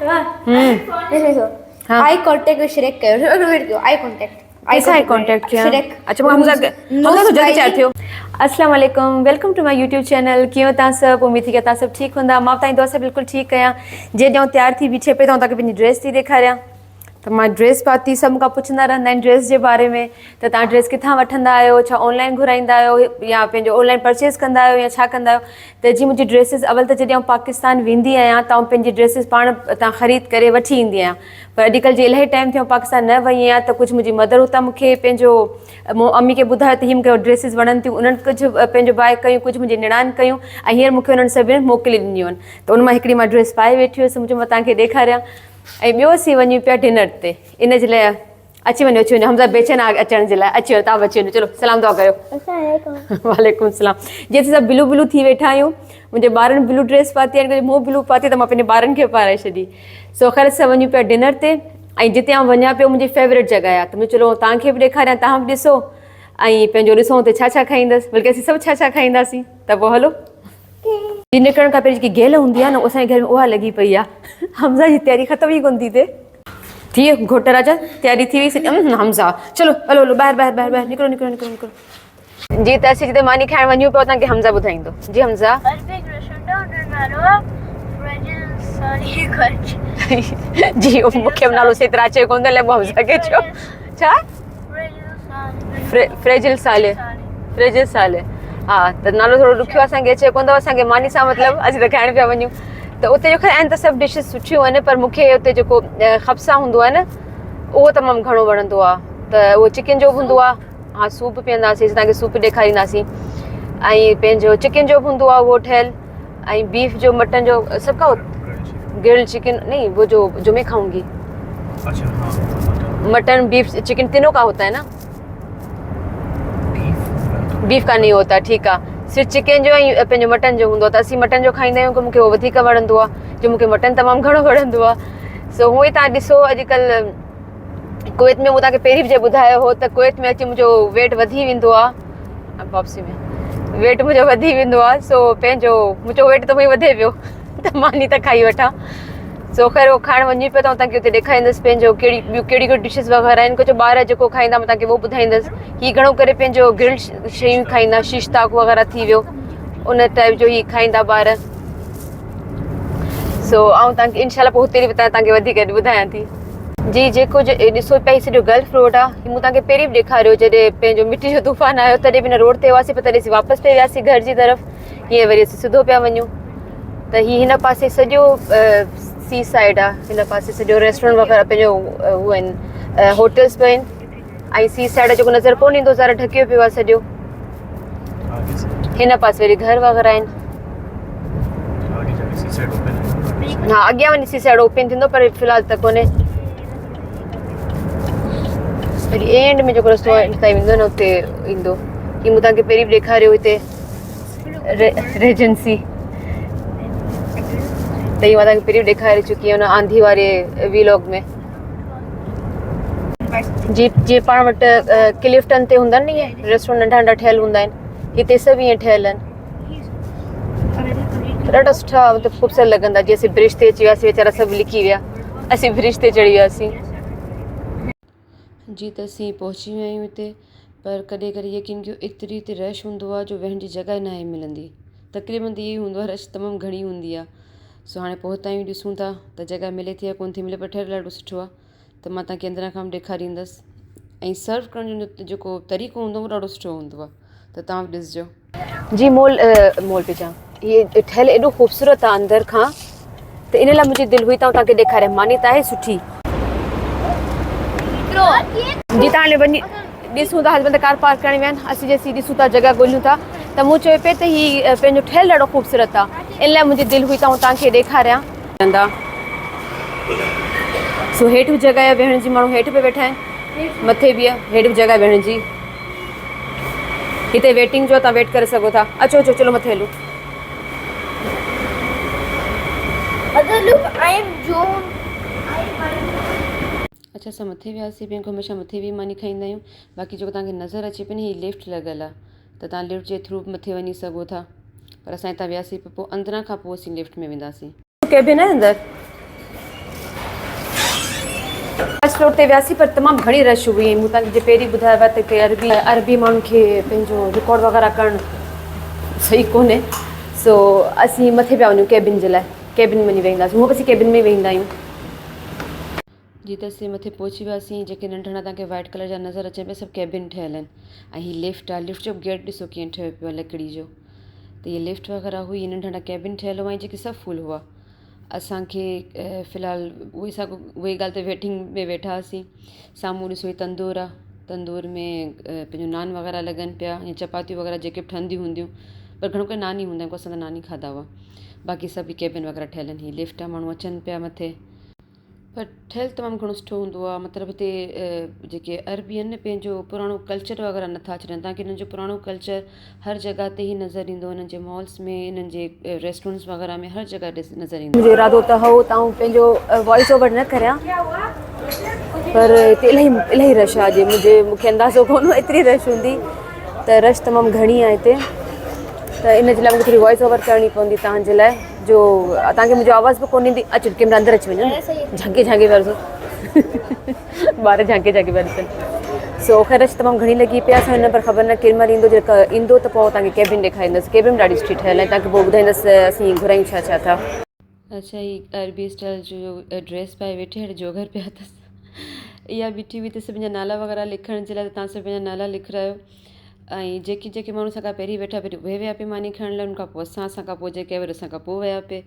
हाँ eye contact Shrek कयो eye contact किया अच्छा हमजा तो जल्दी चाह थियो अस्सलाम वालेकुम welcome to my YouTube channel कियो ता सब उम्मीद थी कि ता सब ठीक हुंदा मां ताई दोस्त बिल्कुल ठीक कया जे ॼाऊं तैयार थी बीछे पे तां पंहिंजी ड्रेस थी ॾेखारियां तो मां ड्रेस पाती सब का पुछंदा रहंदा आहिनि ड्रेस जे बारे में तो तव्हां ड्रेस किथां वठंदा आहियो छा ऑनलाइन घुराईंदा आहियो या पंहिंजो ऑनलाइन परचेस कंदा आहियो या छा कंदा आहियो त जी मुंहिंजी ड्रेसिस अवल त जॾहिं पाकिस्तान वेंदी आहियां त पंहिंजी ड्रेसिस पाण तां ख़रीद करे वठी ईंदी आहियां पर अॼुकल्ह जे इलाही टाइम थियो पाकिस्तान न वई आहियां त कुझु मुंहिंजी मदर हुतां मूंखे पंहिंजो मम्मी खे ॿुधायो त हीअ मूंखे ड्रेसिस वणनि थियूं उन्हनि कुझु पंहिंजो बाय कयूं कुझु मुंहिंजी निणान कयूं ऐं हींअर मूंखे उन्हनि सभिनी मोकिले ॾिनियूं आहिनि त उन मां हिकिड़ी मां ड्रेस पाए वेठी हुअसि मुंहिंजो मां तव्हांखे ॾेखारियां ऐं ॿियो असीं वञूं पिया डिनर ते इन जे लाइ अची वञो हमज़ा बेचैन आहे अचण जे लाइ अची वञो तव्हां अची वञो चलो सलाम दुआ कयो वालेकुम सलाम जीअं असां ब्लू ब्लू थी वेठा आहियूं मुंहिंजे ॿारनि ब्लू ड्रेस पाती आहे मूं ब्लू पाती त मां पंहिंजे ॿारनि खे पाराए छॾी सो ख़ैर असां वञूं पिया डिनर ते ऐं जिते आउं वञा पियो मुंहिंजी फेवरेट जॻह आहे त मुंहिंजो चलो तव्हांखे बि ॾेखारियां तव्हां बि ॾिसो ऐं पंहिंजो ॾिसूं हुते छा छा खाईंदसि बल्कि असीं सभु छा छा खाईंदासीं त पोइ हलो जी निकिरण खां पहिरीं जेकी गेल हूंदी आहे न असांजे घर में उहा लॻी पई आहे हमज़ा जी तयारी ख़तम ई कोन थी थिए थी वियो घोट राजा तयारी थी वई हमज़ा चलो हलो हलो ॿाहिरि ॿाहिरि ॿाहिरि ॿाहिरि निकिरो निकिरो निकिरो निकिरो जी त असीं जिते मानी खाइण वञूं पिया तव्हांखे हमज़ा ॿुधाईंदो जी हमज़ा जी मूंखे नालो सही तरह अचे कोन थो लाइ हमज़ा खे चयो छा फ्रेजिल साले हा त नालो थोरो ॾुखियो असांखे अचे कोन थो असांखे मानी सां मतिलबु असीं त खाइण पिया वञूं त उते जो आहिनि त सभु डिशिस सुठियूं आहिनि पर मूंखे उते जेको खपसा हूंदो आहे न उहो तमामु घणो वणंदो आहे त उहो चिकन जो बि हूंदो आहे हा सूप पीअंदासीं तव्हांखे सूप ॾेखारींदासीं ऐं पंहिंजो चिकन जो बि हूंदो आहे उहो ठहियलु ऐं बीफ जो मटन जो सभु खाओ ग्रिल्ड चिकन नहीं वो जो मैं खाऊंगी मटन बीफ चिकन तीनों का होता है ना बीफ का नहीं होता ठीक आहे सिर्फ़ु चिकन जो ऐं पंहिंजो मटन जो हूंदो आहे त असीं मटन जो खाईंदा आहियूं की मूंखे उहो वधीक वणंदो आहे जो मूंखे मटन तमामु घणो वणंदो आहे सो हूअं ई तव्हां ॾिसो अॼुकल्ह कुवैत में मूं तव्हांखे पहिरीं बि ॿुधायो हो त कुवैत में अची मुंहिंजो वेट वधी वेंदो आहे वापसी में वेट मुंहिंजो वधी वेंदो आहे सो पंहिंजो मुंहिंजो वेट त उहो वधे पियो त मानी त खाई वठां सो ख़ैर उहो खाइण वञी पियो त तव्हांखे उते ॾेखारींदसि पंहिंजो ॿियूं कहिड़ी डिशिस वग़ैरह आहिनि कुझु ॿार जेको खाईंदा मां तव्हांखे उहो ॿुधाईंदसि हीअ घणो करे पंहिंजो ग्रिल्ड शयूं खाईंदा शीश ताक वग़ैरह थी वियो उन टाइप जो ई खाईंदा ॿार सो ऐं तव्हांखे इनशाला पोइ हुते बि तव्हांखे वधीक ॿुधायां थी जी जेको ॾिसो पिया सॼो गल्फ रोड आहे हीअ मूं तव्हांखे पहिरीं बि ॾेखारियो जॾहिं पंहिंजो मिटी जो तूफ़ान आयो तॾहिं बि हिन रोड ते हुआसीं पर तॾहिं असीं वापसि पिया वियासीं घर जी तरफ़ हीअं वरी असीं सिधो पिया वञूं त हीअ हिन पासे सॼो सी साइड आहे हिन पासे सॼो रेस्टोरेंट वग़ैरह पंहिंजो उहे आहिनि होटल्स पिया आहिनि ऐं सी साइड जेको नज़र कोन ईंदो ज़रा ढकियो पियो आहे सॼो हिन पासे वरी घर वग़ैरह आहिनि हा अॻियां वञी सी साइड ओपन थींदो पर फ़िलहालु त कोन्हे वरी एंड में जेको रस्तो ताईं वेंदो न उते ईंदो हीअ मूं तव्हांखे पहिरीं बि ॾेखारियो हिते रेजेंसी त हीअ मां तव्हांखे पहिरीं बि ॾेखारे चुकी आहियां हुन आंधी वारे वीलॉग में जीअं पाण वटि क्लिफ्टन ते हूंदा आहिनि ईअं रेस्टोरेंट नंढा नंढा ठहियल हूंदा आहिनि हिते सभु ईअं ठहियल आहिनि ॾाढा सुठा मतिलबु ख़ूबसूरत लॻंदा जीअं असीं ब्रिज ते अची वियासीं वीचारा सभु लिकी विया असीं ब्रिज ते चढ़ी वियासीं जी त असीं पहुची विया आहियूं हिते पर कॾहिं कॾहिं यकीन कयो एतिरी हिते रश हूंदो आहे जो वेहण जी जॻह न आहे मिलंदी तक़रीबन त इहो ई हूंदो आहे रश तमामु घणी हूंदी आहे सो हाणे पहुता आहियूं ॾिसूं था त जॻह मिले थी या कोन थी मिले पर ठहियलु ॾाढो सुठो आहे त मां तव्हांखे अंदरां खां बि ॾेखारींदसि ऐं सर्व करण जो जेको तरीक़ो हूंदो उहो ॾाढो सुठो हूंदो आहे त तव्हां बि ॾिसिजो जी मॉल पे जाम इहे ठहियलु एॾो ख़ूबसूरत आहे अंदरि खां त इन लाइ मुंहिंजी दिलि हुई त तव्हांखे ॾेखारियां मानी त आहे सुठी जी तव्हां हाणे वञी ॾिसूं था हस्बैंड कार पार्क करण विया आहिनि असीं जेसीं ॾिसूं था जॻह ॻोल्हियूं था त मूं चयो पिए त हीअ पंहिंजो ठहियलु ॾाढो ख़ूबसूरत आहे इन लाइ मुंहिंजी दिलि हुई त तव्हांखे ॾेखारियां सो हेठि बि जॻह आहे वेहण जी माण्हू हेठि बि वेठा आहिनि मथे बि आहे हेठि बि जॻह वेहण जी हिते वेटिंग जो तव्हां वेट करे सघो था अचो अचो चलो मथे हलो अच्छा असां मथे वियासीं ॿियनि खां हमेशह मथे बि मानी खाईंदा आहियूं बाक़ी जेको तव्हांखे नज़र अचे पई न हीअ लिफ्ट लॻियल आहे त तव्हां लिफ्ट जे थ्रू मथे वञी सघो था पर असां हितां वियासीं पोइ अंदरां खां पोइ असीं लिफ्ट में वेंदासीं केबिन आहे अंदरि फर्स्ट फ्लोर ते वियासीं पर तमामु घणी रश हुई। मूं तव्हांखे पहिरीं ॿुधायो आहे त हिते अरबी माण्हुनि खे पंहिंजो रिकॉर्ड वग़ैरह करणु सही कोन्हे। सो असीं मथे पिया वञूं कैबिन जे लाइ, कैबिन में वञी वेंदासीं। हूअं बि कैबिन में वेंदा आहियूं। जी त असीं मथे पहुची वियासीं। जेके नंढड़ा तव्हांखे वाइट कलर जा नज़र अचनि पिया सभु कैबिन ठहियल आहिनि। ऐं हीअ लिफ्ट आहे, लिफ्ट जो गेट ॾिसो कीअं ठहियो पियो आहे लकड़ी जो। त हीअ लिफ्ट वग़ैरह हुई, नंढड़ा कैबिन ठहियल हुआ ऐं जेके सभु फुल हुआ। असांखे फ़िलहालु उहे ॻाल्हि ते वेटिंग में वेठा हुआसीं। साम्हूं ॾिसो ही तंदूर आहे, तंदूर में पंहिंजो नान वग़ैरह लॻनि पिया या चपातियूं वग़ैरह जेके बि ठहंदियूं हूंदियूं, पर घणो करे नान ई हूंदा आहिनि, को असां त नान ई खाधा हुआ। बाक़ी सभु कैबिन वग़ैरह ठहियल आहिनि। हीअ लिफ्ट आहे, माण्हू अचनि पिया मथे। पर ठहियलु तमामु घणो सुठो हूंदो आहे। मतिलबु हिते जेके अरबी आहिनि पंहिंजो पुराणो कल्चर वग़ैरह नथा छॾनि। तव्हांखे हिननि जो पुराणो कल्चर हर जॻह ते ई नज़र ईंदो। हिननि जे मॉल्स में, हिननि जे रेस्टोरेंट्स वग़ैरह में हर जॻह नज़र ईंदो। मुंहिंजो इरादो त हो त आउं पंहिंजो वॉइस ओवर न करियां, पर हिते इलाही रश आहे। मूंखे अंदाज़ो कोन हो एतिरी रश हूंदी। त रश तमामु घणी आहे हिते, त इन जे लाइ मूंखे थोरी वॉइस ओवर करणी पवंदी तव्हांजे लाइ, जो तव्हांखे मुंहिंजो आवाज़ बि कोन ईंदी। अचो कैमरा अंदरि अची वञो, झांके पिया ॾिसो ॿार झांके पिया ॾिसनि। सो ख़ैर रश तमामु घणी लॻी पई आहे। असां हिन पर ख़बर न केॾी महिल ईंदो। जेका ईंदो त पोइ तव्हांखे कैबिन ॾेखारींदसि। कैबिन ॾाढी सुठी ठहियल आहे, तव्हांखे पोइ ॿुधाईंदसि असीं घुरायूं छा छा था। अच्छा, हीअ अरबी स्टाइल जो ड्रेस पाए वेठी हेठि जोगर पिया अथसि। इहा बीठी हुई त सभिनि जा नाला वग़ैरह लिखण जे लाइ, त तव्हां सभु पंहिंजा नाला लिखायो। ऐं जेके माण्हू असां खां पहिरीं वेठा पहिरीं उहे विया पिए मानी खणण लाइ, उनखां पोइ असां खां पोइ जेके वरी असां खां पोइ विया पिए।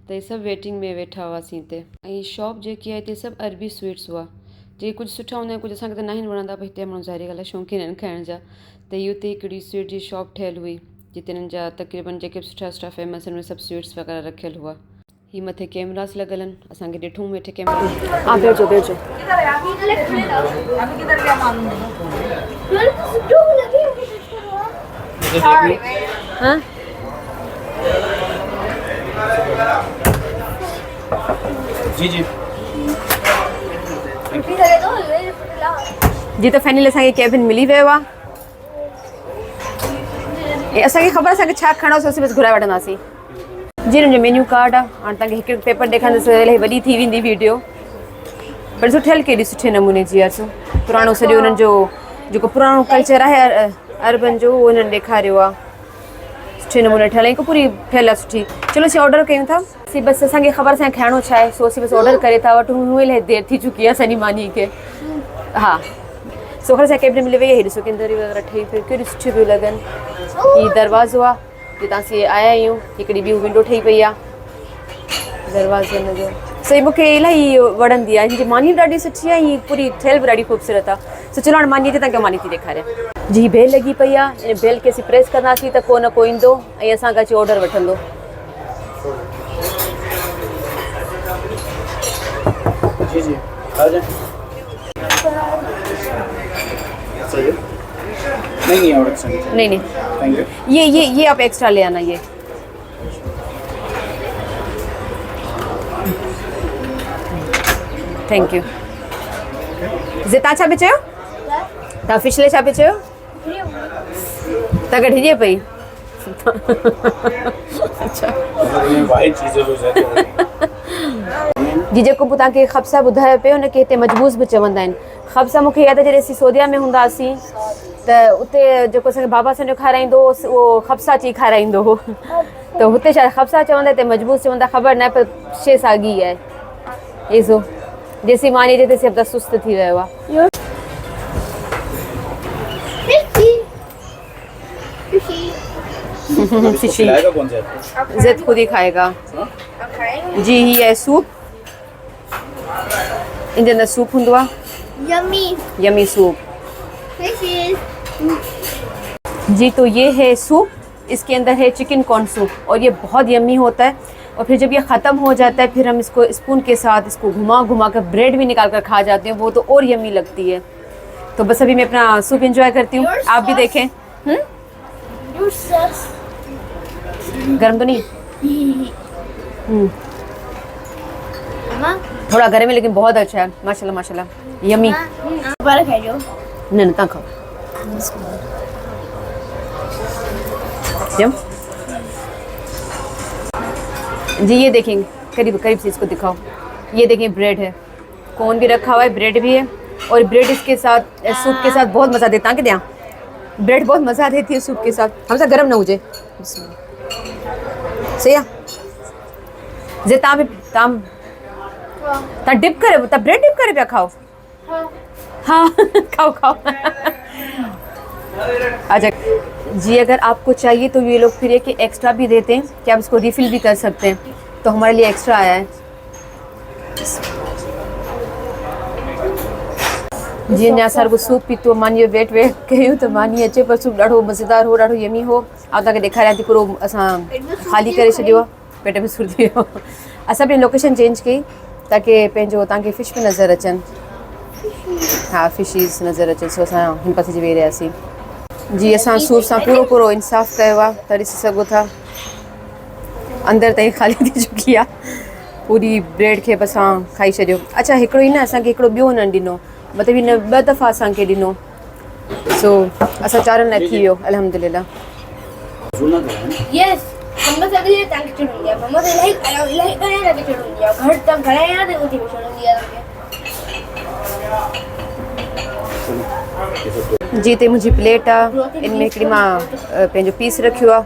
त इहे सभु वेटिंग में वेठा हुआसीं हिते। ऐं शॉप जेकी आहे हिते सभु अरबी स्वीट्स हुआ। जेके कुझु सुठा हूंदा आहिनि, कुझु असांखे त न आहिनि वणंदा, पर हिते माण्हू ज़ाहिरी ॻाल्हि आहे शौक़ीन आहिनि खाइण जा। त इहो हुते हिकिड़ी स्वीट जी शॉप ठहियलु हुई, जिते हिननि जा तक़रीबन जेके बि सुठा फेमस आहिनि उहे सभु स्वीट्स वग़ैरह रखियलु हुआ। ही मथे कैमरास लॻल आहिनि, असांखे ॾिठूं वेठे कैमरा। हा भेजो हाँ जी त फाइनली असांखे कैबिन मिली वियो आहे। असांखे ख़बर असांखे छा खणोसीं, असीं बसि घुराए वठंदासीं। जी हुनजो मेन्यू कार्ड आहे। हाणे तव्हांखे हिकु पेपर ॾेखारींदसि, इलाही वॾी थी वेंदी वीडियो, पर ॾिसो ठहियलु केॾी सुठे नमूने जी आहे। पुराणो सॼो हुननि जो जेको पुराणो कल्चर आहे अरबन जो, उहो हिननि ॾेखारियो आहे। सुठे नमूने ठहियलु आहे, हिकु पूरी ठहियलु आहे सुठी। चलो असीं ऑडर कयूं था। असीं बसि असांखे ख़बर असांखे खाइणो छा आहे, सो असीं बसि ऑडर करे था वठूं। उहे इलाही देरि थी चुकी आहे असांजी मानी खे। हा सो ख़ैर असांखे कैबिन मिली वई आहे। हीअ ॾिसो किंदरी वग़ैरह ठही पियो, केॾियूं सुठियूं पियूं लॻनि। हीअ दरवाज़ो आहे, जितां असीं आया आहियूं। हिकिड़ी ॿी विंडो ठही पई आहे दरवाज़े हिनजो। सही मूंखे इलाही वणंदी आहे। हिनजी मानी ॾाढी सुठी आहे, हीअ पूरी ठहियलु बि ॾाढी ख़ूबसूरत आहे। सो चलो हाणे मानी ते तव्हांखे मानी थी ॾेखारियां। जी बेल लॻी पई आहे। इन बेल खे असीं प्रेस कंदासीं त को न को ईंदो ऐं असांखे अची ऑडर वठंदो। नहीं ये आप एक्स्ट्रा ले आना। ये थैंक यू। जे तव्हां छा पिया चयो? तव्हां फिश ले छा पिया चयो? तव्हां कढिजे पई। जी जेको पोइ तव्हांखे ख़ब्सा ॿुधायो पियो, हुनखे हिते मजबूस बि चवंदा आहिनि। ख़ब्सा मूंखे यादि आहे जॾहिं असीं सऊदीया में हूंदा हुआसीं त उते जेको असांखे बाबा असांजो खाराईंदो हो, उहो ख़ब्सा चई खाराईंदो हो। त हुते छा ख़ब्सा चवंदा, हिते मजबूस चवंदा, ख़बर न, पर शइ साॻी आहे। एज़ो जेसीं मानी जे तेसीं हफ़्ता सुस्त थी वियो आहे। ज़िद खुद ही खाएगा। जी ही है सूप, इन जे अंदर सूप हूंदो आहे। Yummy soup. जी तो ये है सूप, इसके अंदर है चिकन कॉर्न सूप और ये बहुत यमी होता है। और फिर जब ये ख़त्म हो जाता है, फिर हम इसको स्पून के साथ इसको घुमा कर ब्रेड भी निकाल कर खा जाते हैं, वो तो और यमी लगती है। तो बस अभी मैं अपना सूप एंजॉय करती हूँ, आप भी देखें। गर्म तो नहीं? थोड़ा गर्म है लेकिन बहुत अच्छा है, माशाल्लाह माशाल्लाह, यमी। नहीं तव्हां खाओ। जी ये देखेंगे, करीब करीब से इसको दिखाओ। ये देखें ब्रेड है, कोन भी रखा हुआ है, ब्रेड भी है, और ब्रेड इसके साथ सूप के साथ बहुत मज़ा देता है। कि दिया ब्रेड बहुत मज़ा देती है सूप के साथ। हमसे गर्म ना हुजे सही है जे ता भी ताम ता डिप करे, ता ब्रेड डिप करे पिया खाओ। हाँ खाओ खाओ। अच्छा जी, अगर आपको चाहिए तो ये लोग फिर ये कि एक्स्ट्रा भी देते हैं कि आप इसको रिफ़िल भी कर सकते हैं, तो हमारे लिए एक्स्ट्रा आया है। जी अञा असां सूप पीतो मानी वेट कयूं त मानी अचे पर सूप ॾाढो मज़ेदार हो, ॾाढो यमी हो। ऐं तव्हांखे ॾेखारियां थी पूरो असां ख़ाली करे छॾियो आहे, पेट में सूर थी वियो। असां पंहिंजी लोकेशन चेंज कई ताकी पंहिंजो तव्हांखे फिश बि नज़र अचनि। हाँ फिशीज़ नज़र अचनि, सो असां हिन पासे जी वेही रहियासीं। जी असां सूप सां पूरो इंसाफ़ कयो आहे, त ॾिसी सघो था अंदरि ताईं ख़ाली थी चुकी आहे पूरी ब्रेड खे बि असां खाई छॾियो। अच्छा हिकिड़ो ई न असांखे हिकिड़ो ॿियो न ॾिनो, मतिलबु हिन 2 दफ़ा असांखे ॾिनो, सो असां 4 लाइ थी वियो अल्हम्दुलिल्लाह। यस मम्मा से अगली टांग चढ़ूंगी, मम्मा से इलाही घणे लगे चढ़ूंगी, घर तक घणे याद है मुझे चढ़ूंगी यार। जी ते मुंहिंजी प्लेट आहे, इनमें हिकिड़ी मां पंहिंजो पीस रखियो आहे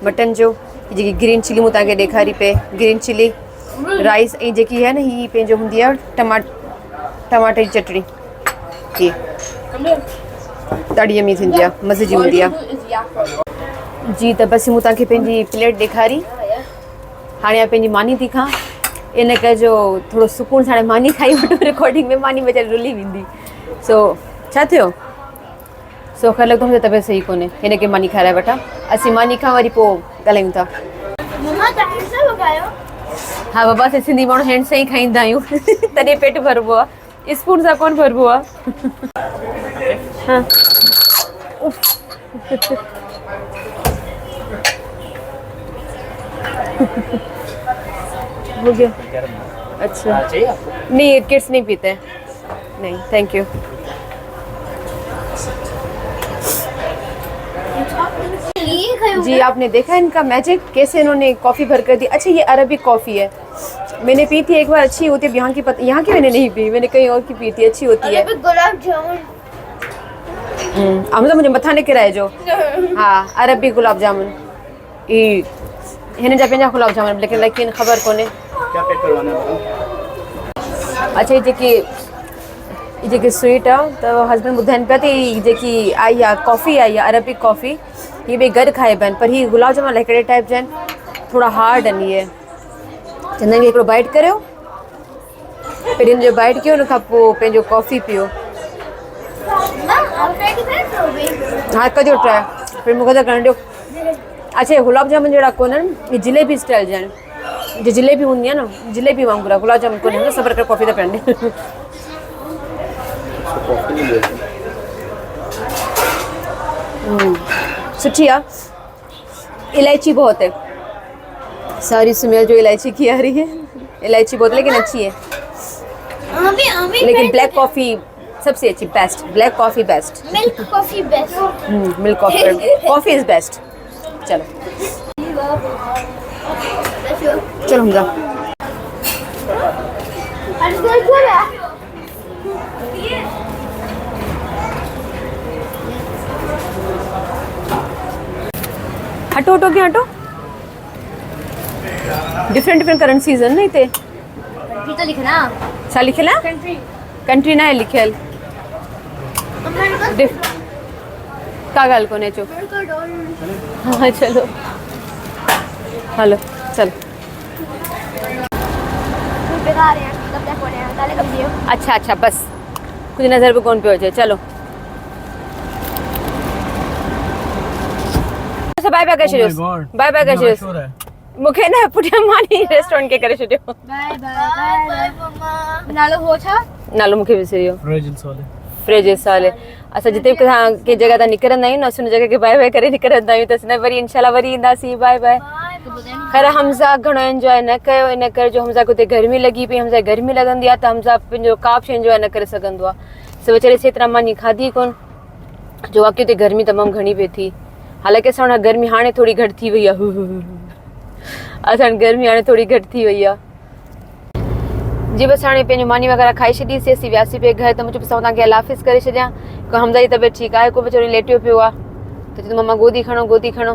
मटन जो, जेकी ग्रीन चिली मूं तव्हांखे ॾेखारी पे, ग्रीन चिली राइस, ऐं जेकी है न हीअ पंहिंजो हूंदी आहे टमाटे जी चटणी, हीअ ॾाढी यमी थींदी आहे, मज़े जी हूंदी आहे। जी त बसि मूं तव्हांखे पंहिंजी प्लेट ॾेखारी, हाणे पंहिंजी मानी थी खां, इन करे जो थोरो सुकून सां मानी खाई वठो, रिकॉर्डिंग में मानी वीचारी रुली वेंदी। सो छा थियो, सो ख़ैर लॻो मुंहिंजी तबियत सही कोन्हे, हिन खे मानी खाराए वठां, असीं मानी खां वरी पोइ ॻाल्हायूं था। मम्मा तव्हां सां वगायो? हाँ बाबा से सिंधी माण्हू हैंड से ही खाईंदा आहियूं तॾहिं पेट भरबो आहे, स्पून सां कोन भरबो आहे। हाँ हो गया। अच्छा नहीं किड्स नहीं पीते, नहीं थैंक यू। जी आपने देखा इनका मैजिक, कैसे इन्होंने कॉफ़ी भर कर दी। अच्छा ये अरबिक कॉफ़ी है, मैंने पी थी एक बार, अच्छी होती है। यहाँ की यहाँ की मैंने नहीं पी, मैंने कहीं और की पी थी, अच्छी होती है। गुलाब जामुन हम तो मुझे मथा न किराए जो। हाँ अरबिक गुलाब जामुन, ई हिन जा पंहिंजा गुलाब जामुन, लेकिन ख़बर कोन्हे क्या पैक करवाना है। अच्छा ये जेकी स्वीट आहे त हस्बैंड ॿुधाइनि पिया थी, जेकी आई आहे कॉफ़ी आई आहे अरबिक कॉफ़ी, ये भी गॾु खाइबा आहिनि, पर ही गुलाब जामुन हिकिड़े टाइप जा आहिनि, थोड़ा हार्ड आहिनि इहे। चवंदा आहिनि हिकिड़ो बाइट करियो, पहिरीं हिन जो बाइट कयो, हुन खां पोइ पंहिंजो कॉफ़ी पियो। हाँ कजो ट्राई, फिर मूंखे त करणु ॾियो। अच्छा गुलाब जामुन जहिड़ा कोन आहिनि, इहे जलेबी स्टाइल जा आहिनि, जो जलेबी हूंदी आहे न, जलेबी वांगुरु आहे, गुलाब जामुन कोन्हे, सबर करे कॉफ़ी था पियनि। सुठी आहे, इलायची बहुत है, सारी स्मेल जो इलायची की आ रही है, इलायची बहुत, लेकिन अच्छी है। लेकिन ब्लैक कॉफ़ी सबसे अच्छी, best black coffee best, milk coffee best, milk coffee is best. चलो चलो हमजा हटो हटो क्यों हटो, डिफरेंट करेंसीज हैं ना इते, कंट्री तो लिखना, सा लिखला कंट्री ना है लिखल, का गाल कोने चो। हाँ चलो हेलो चल। अच्छा बस कुछ नज़र भी कौन पे हो जाए। चलो बाय बाय कर छॾियो, बाय बाय कर छॾियो, मूंखे न पुठियां मानी रेस्टोरेंट के करे छॾियो। बाय बाय मम्मा। नालो हो छा? नालो मूंखे विसरी वियो। फ्रेजिस वाले। असां जिते बि कंहिं जॻह तां निकिरंदा आहियूं न, असां हुन जॻह खे बाय बाय करे निकिरंदा आहियूं, त असां वरी इंशाल्लाह वरी ईंदासीं। Bye bye. ख़ैर हमज़ा घणो एंजॉय न कयो, इन करे जो हमज़ा हुते गर्मी लॻी पई, हमज़ा गर्मी लॻंदी आहे त हमज़ा पंहिंजो का बि शइ एंजॉय न करे सघंदो आहे। सो वीचारे एतिरा मानी खाधी कोन, जो वाक़ई हुते गर्मी तमामु घणी पई थी। हालांकि असां वटि गर्मी हाणे थोरी घटि थी वई आहे, असां गर्मी हाणे थोरी घटि थी वई आहे। जी बसि हाणे पंहिंजो मानी वग़ैरह खाई छॾीसीं, असीं वियासीं पे घर। त मुंहिंजो पिसां तव्हांखे अल्लाह हाफ़िज़ करे छॾियां। को हमज़ा जी तबियत ठीकु आहे, को वेचारो लेटियो पियो आहे, त चए मम्मा गोदी खणो गोदी खणो,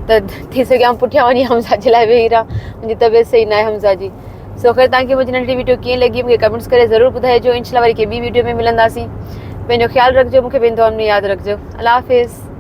त थी सघे आउं पुठियां वञी हमज़ा जे लाइ वेही रहां, मुंहिंजी तबियत सही न आहे हमज़ा जी। सो ख़ैर तव्हांखे मुंहिंजी नंढी वीडियो कीअं लॻी मूंखे कमेंट्स करे ज़रूरु ॿुधाइजो। इंशाल्लाह वरी कंहिं ॿी वीडियो में मिलंदासीं। पंहिंजो ख्यालु रखिजो, मूंखे पंहिंजो दुआउनि में यादि रखिजो। अल्लाह हाफ़िज़।